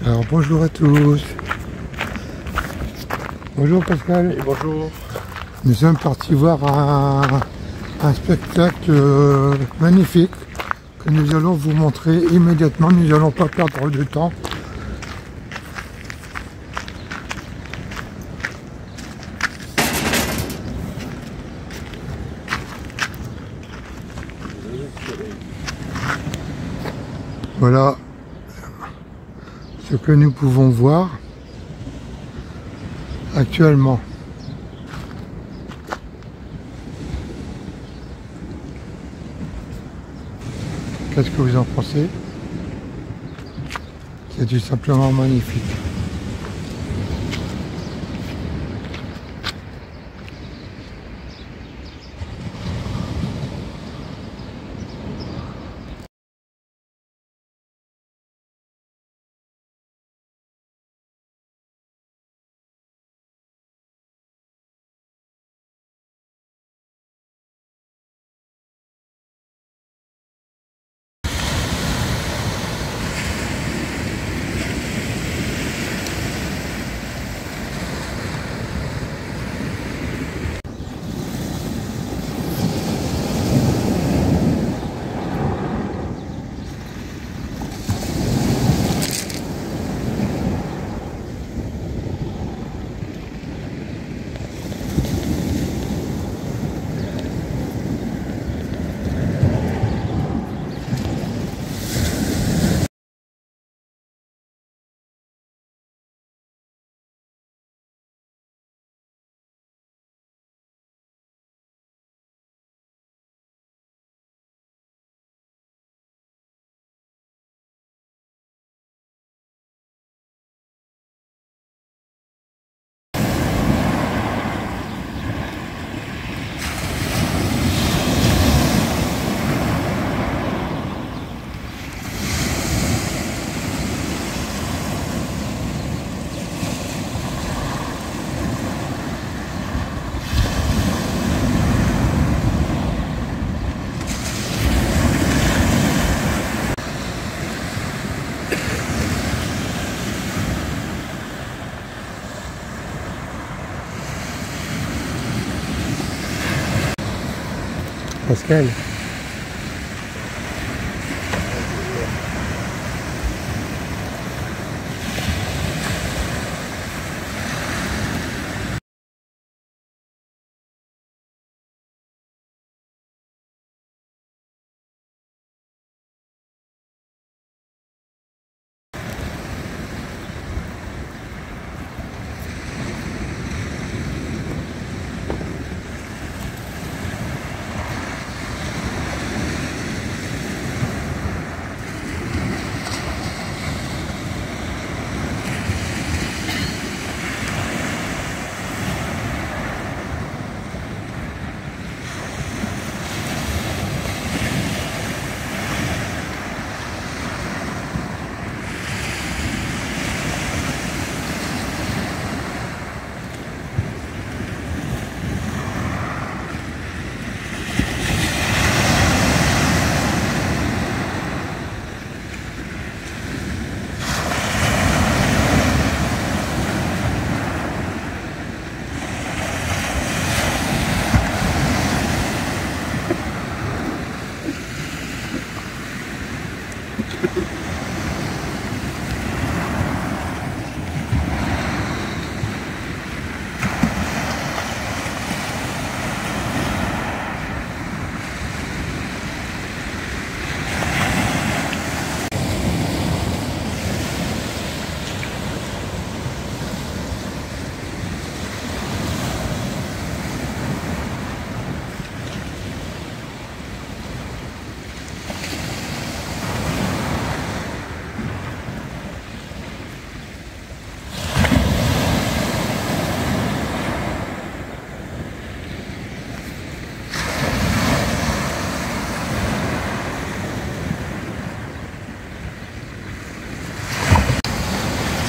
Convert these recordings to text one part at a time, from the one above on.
Alors bonjour à tous. Bonjour Pascal. Et bonjour. Nous sommes partis voir un spectacle magnifique que nous allons vous montrer immédiatement. Nous n'allons pas perdre de temps. Voilà ce que nous pouvons voir actuellement. Qu'est-ce que vous en pensez? C'est tout simplement magnifique. Pascal.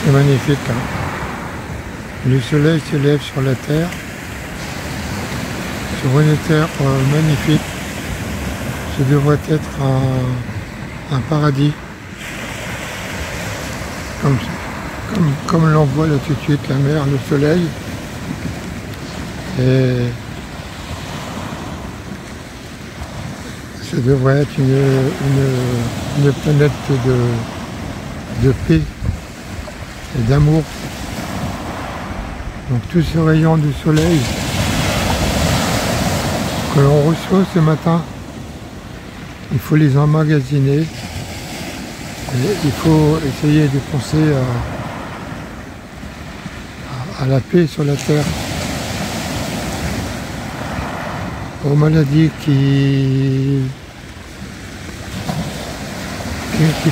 C'est magnifique, hein. Le soleil se lève sur la terre, sur une terre magnifique. Ce devrait être un paradis, comme l'on voit là tout de suite, la mer, le soleil. Et ça devrait être une planète de paix et d'amour. Donc tous ces rayons du soleil que l'on reçoit ce matin, il faut les emmagasiner. Et il faut essayer de penser à la paix sur la terre, aux maladies qui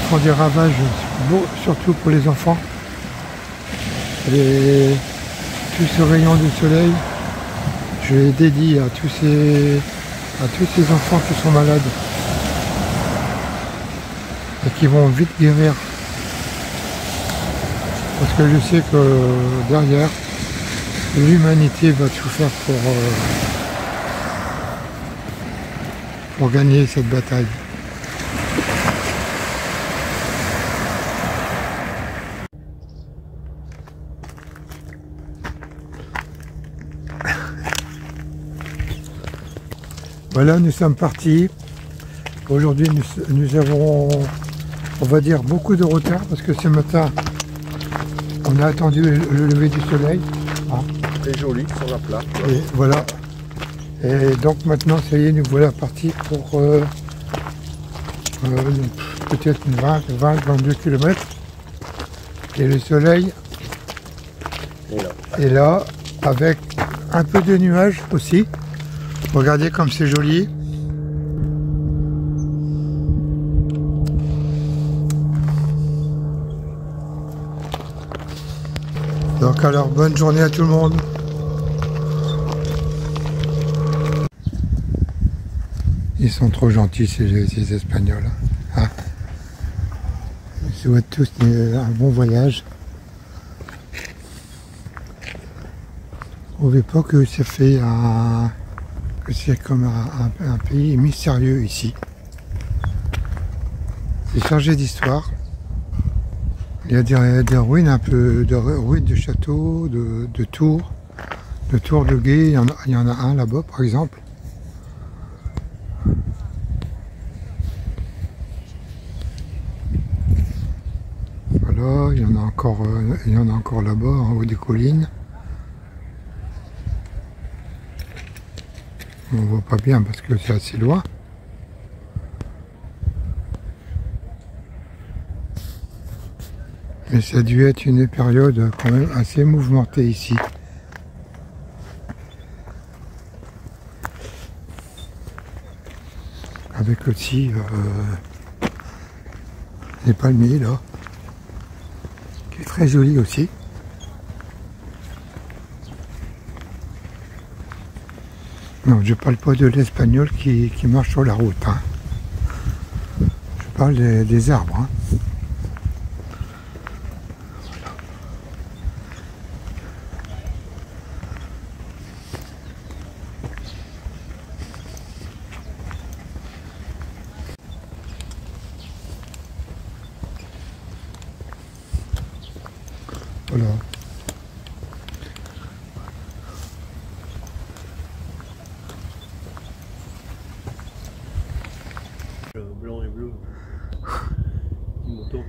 font des ravages, surtout pour les enfants. Et tout ce rayon du soleil, je les dédie à tous ces enfants qui sont malades et qui vont vite guérir. Parce que je sais que derrière, l'humanité va tout faire pour gagner cette bataille. Voilà, nous sommes partis. Aujourd'hui, nous avons, on va dire, beaucoup de retard parce que ce matin, on a attendu le lever du soleil. Ah. Très joli sur la plage. Et voilà. Et donc maintenant, ça y est, nous voilà partis pour peut-être 20-22 km. Et le soleil est là, avec un peu de nuages aussi. Regardez comme c'est joli. Donc alors, bonne journée à tout le monde. Ils sont trop gentils ces Espagnols. Hein. Je vous souhaite tous un bon voyage. On ne voit pas que ça fait que c'est comme un pays mystérieux ici. C'est chargé d'histoire. Il y a des ruines, un peu de ruines de châteaux, de tours de guet. Il y en a un là-bas par exemple. Voilà, il y en a encore là-bas en haut des collines. On ne voit pas bien parce que c'est assez loin. Mais ça a dû être une période quand même assez mouvementée ici. Avec aussi les palmiers là, qui est très joli aussi. Non, je parle pas de l'espagnol qui marche sur la route. Hein. Je parle des arbres. Hein. Voilà. Blanc et bleu. Une moto.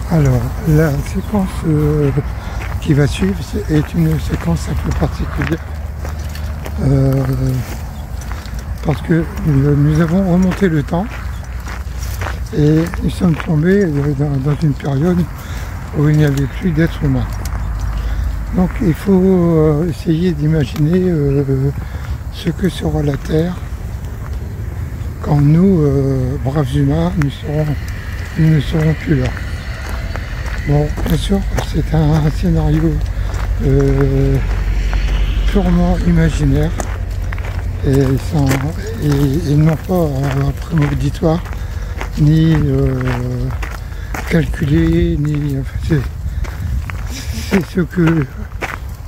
Alors, la séquence qui va suivre est une séquence un peu particulière parce que nous avons remonté le temps et nous sommes tombés dans une période où il n'y avait plus d'êtres humains. Donc il faut essayer d'imaginer ce que sera la Terre quand nous, braves humains, nous ne serons plus là. Bon, bien sûr, c'est un scénario purement imaginaire et non pas prémonitoire, ni calculé, ni... c'est ce que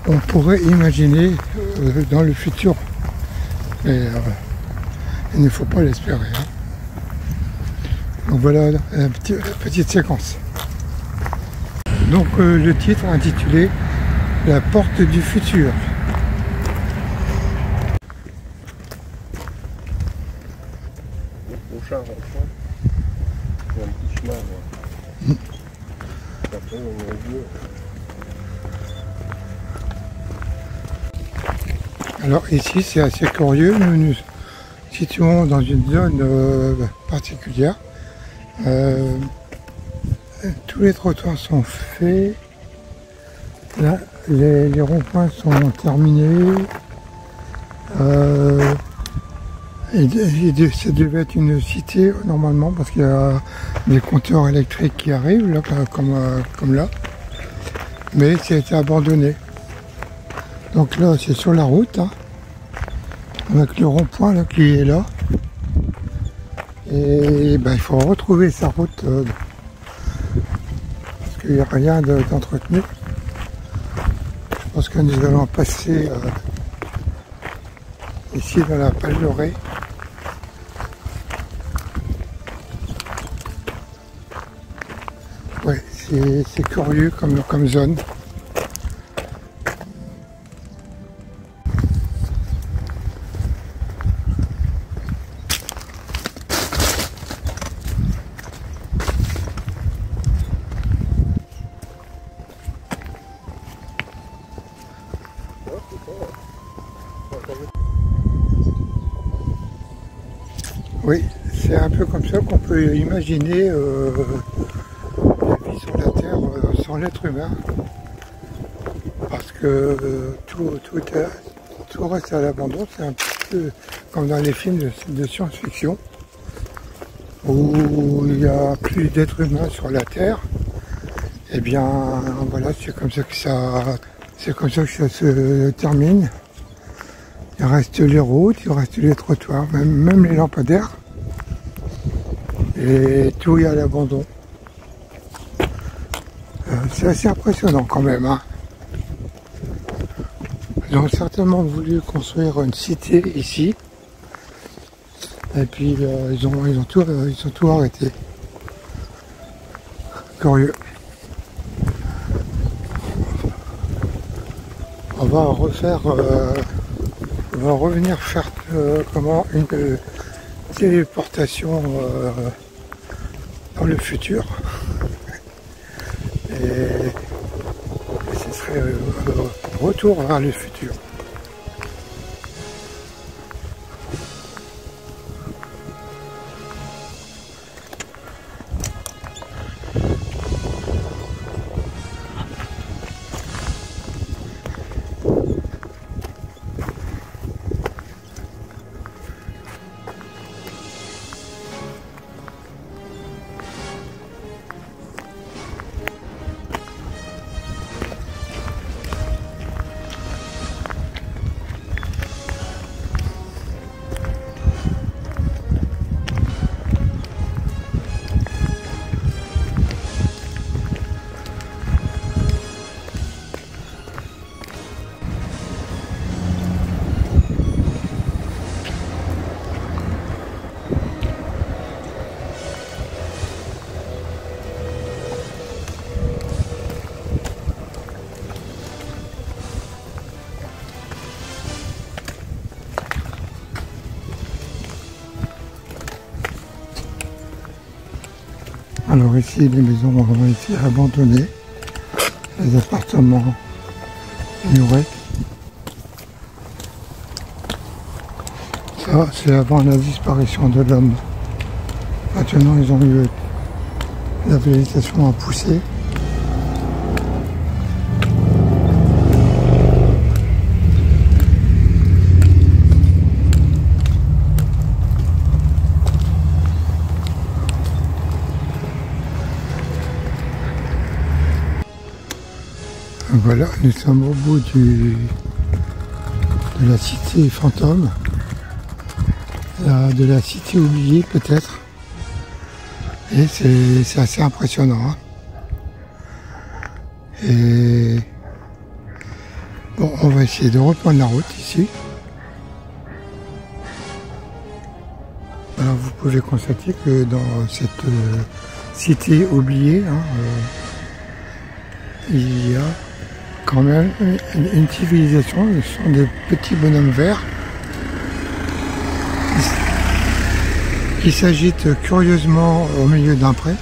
on pourrait imaginer dans le futur. Mais il ne faut pas l'espérer. Hein. Donc voilà la petite séquence. Donc le titre intitulé La porte du futur. Au char, il y a un petit chemin. Après, on est au vieux. Alors ici c'est assez curieux, nous nous situons dans une zone particulière. Tous les trottoirs sont faits. Là, les ronds-points sont terminés. Ça devait être une cité normalement parce qu'il y a des compteurs électriques qui arrivent là, comme là. Mais ça a été abandonné. Donc là c'est sur la route, hein, avec le rond-point là qui est là. Et ben, il faut retrouver sa route parce qu'il n'y a rien d'entretenu. Je pense que nous allons passer ici dans la Palmeraie. Ouais, c'est curieux comme zone. Oui, c'est un peu comme ça qu'on peut imaginer la vie sur la Terre sans l'être humain. Parce que tout reste à l'abandon, c'est un petit peu comme dans les films de science-fiction, où il n'y a plus d'êtres humains sur la Terre. Et bien voilà, c'est comme ça que ça se termine. Il reste les routes, il reste les trottoirs, même les lampadaires. Et tout est à l'abandon. C'est assez impressionnant quand même. Hein. Ils ont certainement voulu construire une cité ici. Et puis ils ont tout arrêté. Curieux. On va revenir faire une téléportation dans le futur. Et ce serait retour vers le futur. Alors ici, les maisons ont été abandonnées, les appartements ignorés. Ça, c'est avant la disparition de l'homme. Maintenant, ils ont eu la végétation à pousser. Voilà, nous sommes au bout de la cité fantôme, de la cité oubliée peut-être, et c'est assez impressionnant. Hein. Et bon, on va essayer de reprendre la route ici. Alors vous pouvez constater que dans cette cité oubliée, hein, il y a quand même une civilisation. Ce sont des petits bonhommes verts qui s'agitent curieusement au milieu d'un pré.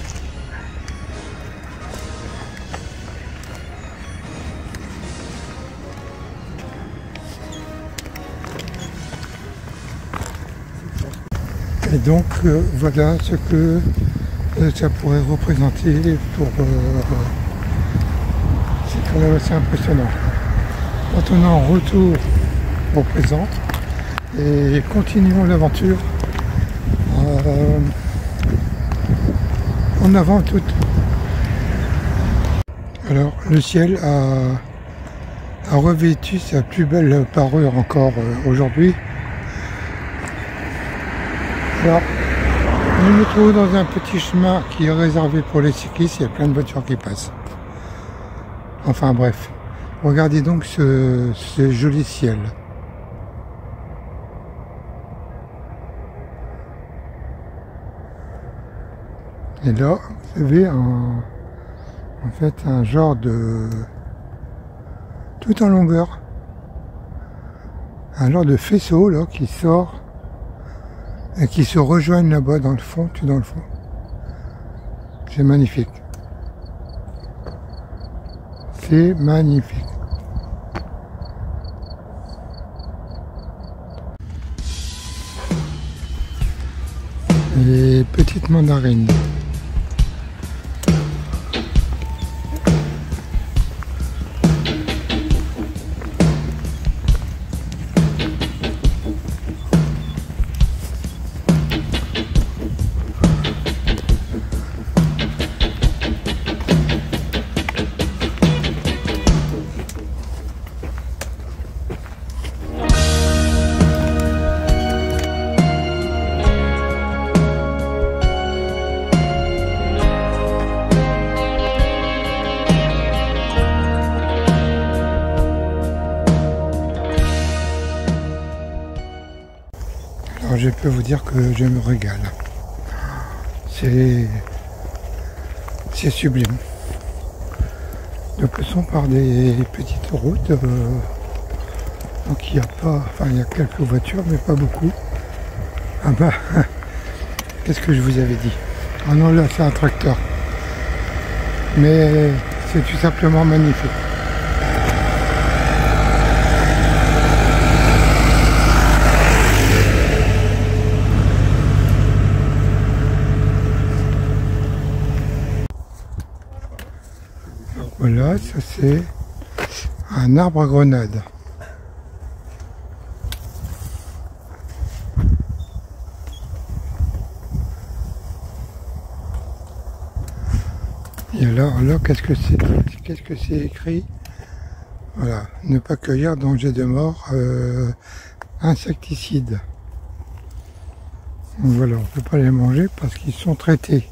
Et donc voilà ce que ça pourrait représenter pour... c'est quand même assez impressionnant. Maintenant, retour au présent et continuons l'aventure en avant toute. Alors le ciel a revêtu sa plus belle parure encore aujourd'hui. Alors, nous nous trouvons dans un petit chemin qui est réservé pour les cyclistes, il y a plein de voitures qui passent. Enfin bref, regardez donc ce joli ciel. Et là, vous avez en fait un genre de... tout en longueur. Un genre de faisceau là qui sort et qui se rejoignent là-bas dans le fond, tout dans le fond. C'est magnifique. C'est magnifique. Les petites mandarines. Alors je peux vous dire que je me régale. C'est sublime. Nous passons par des petites routes. Donc il n'y a pas, enfin il y a quelques voitures mais pas beaucoup. Ah bah, qu'est-ce que je vous avais dit? Ah non, là c'est un tracteur. Mais c'est tout simplement magnifique. Voilà, ça c'est un arbre à grenade. Et alors qu'est-ce que c'est? Qu'est-ce que c'est écrit? Voilà, ne pas cueillir, danger de mort, insecticides. Donc voilà, on ne peut pas les manger parce qu'ils sont traités.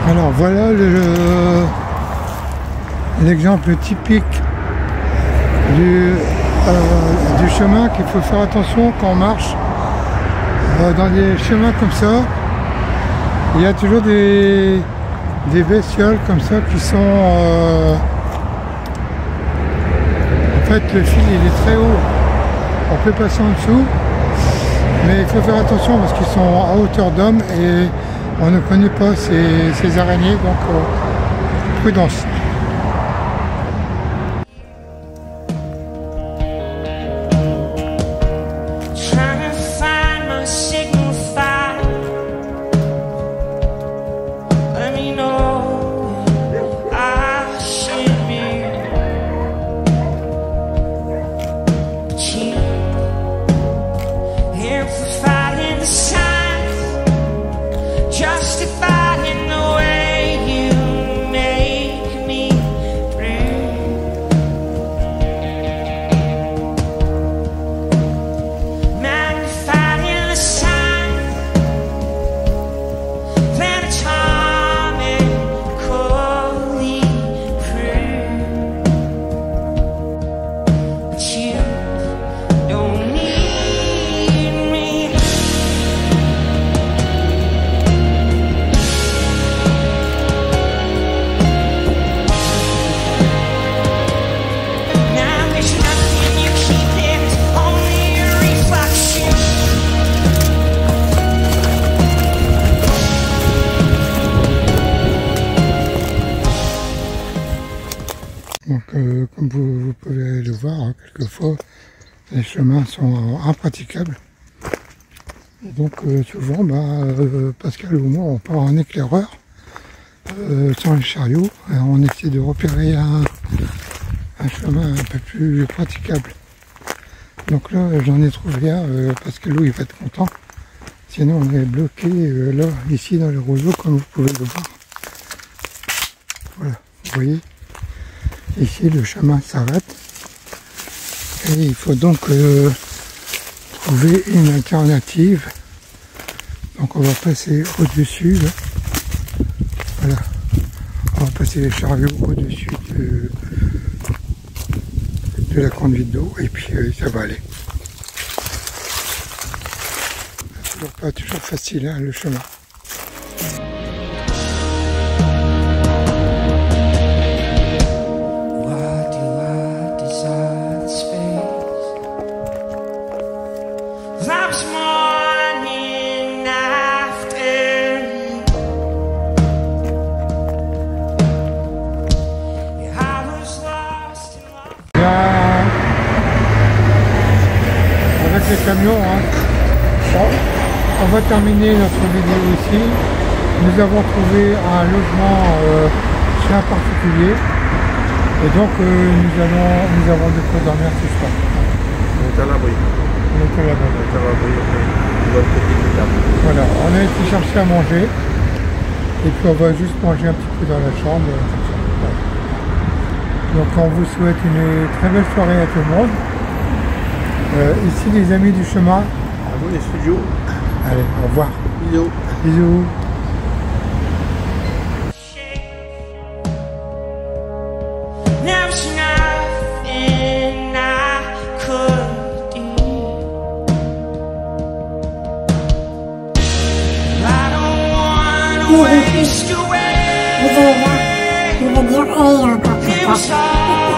Alors voilà l'exemple typique du chemin qu'il faut faire attention quand on marche dans des chemins comme ça. Il y a toujours des bestioles comme ça qui sont en fait le fil il est très haut, on peut passer en dessous, mais il faut faire attention parce qu'ils sont à hauteur d'homme et on ne connaît pas ces araignées, donc prudence. Donc comme vous pouvez le voir, hein, quelquefois les chemins sont impraticables. Et donc souvent Pascal ou moi on part en éclaireur sans les chariots et on essaie de repérer un chemin un peu plus praticable. Donc là j'en ai trouvé un, Pascal il va être content. Sinon on est bloqué là, ici dans le roseau comme vous pouvez le voir. Voilà, vous voyez. Ici, le chemin s'arrête et il faut donc trouver une alternative. Donc on va passer au-dessus. Voilà, on va passer les chariots au-dessus de la conduite d'eau et puis ça va aller. C'est pas toujours facile hein, le chemin. Avec les camions, hein. Bon, on va terminer notre vidéo ici. Nous avons trouvé un logement chez un particulier et donc nous avons de quoi dormir ce soir. On est à l'abri. On est à l'abri. Voilà, on a été chercher à manger et puis on va juste manger un petit peu dans la chambre. Voilà. Donc on vous souhaite une très belle soirée à tout le monde. Ici les amis du chemin. À vous les studios. Allez, au revoir. Bisous. Bisous. Vous allez voir, il va dire hey encore plus tard.